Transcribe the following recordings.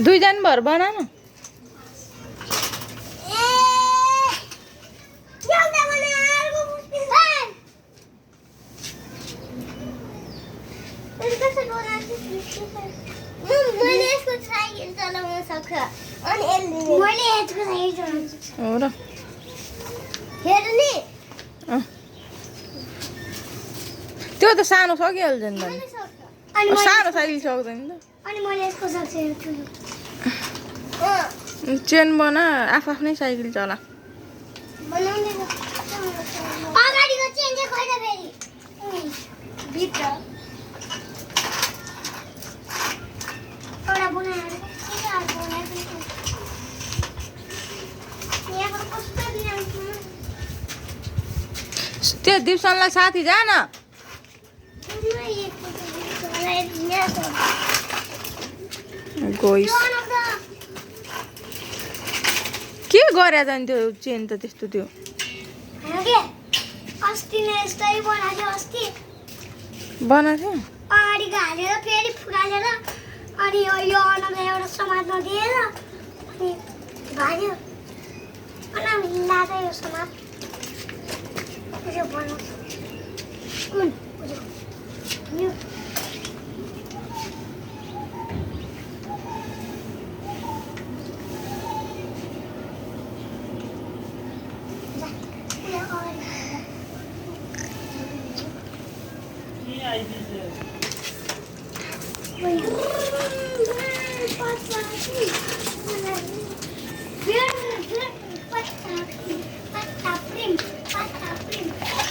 दुईजना भर बना न हो र त्यो त सानो सकिहाल्छ नि त सानो साइकल सक्दैन नि त चेन बना आफ्नै साइकल चला त्यो दिप्सनलाई साथी जान गइस के गरे जाने त्यो चेन त त्यस्तो त्यो बनाएको थियो अगाडि हालेर फेरि फुकालेर अनि यो अनलाई एउटा समात्न दिएर अनि भाग्यो अनि लाँदै यो समात बनाउँछ कुन यो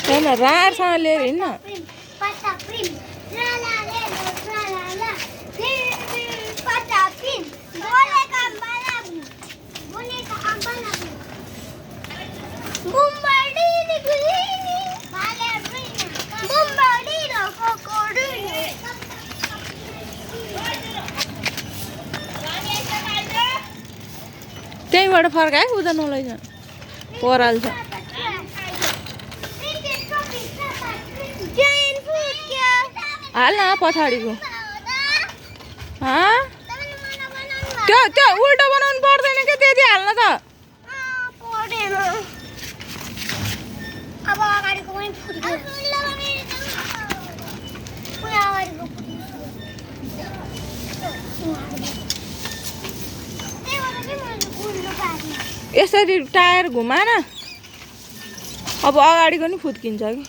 होइन रारसँग लिएर हिँड्न त्यहीँबाट फर्काए उता नलैज पराल्छ हाल न पछाडिको त्यो त्यो उल्टो बनाउनु पर्दैन क्या त्यति हाल्न त अब अगाडिको पनि फुट्यो यसरी टायर घुमा न अब अगाडिको नि फुत्किन्छ कि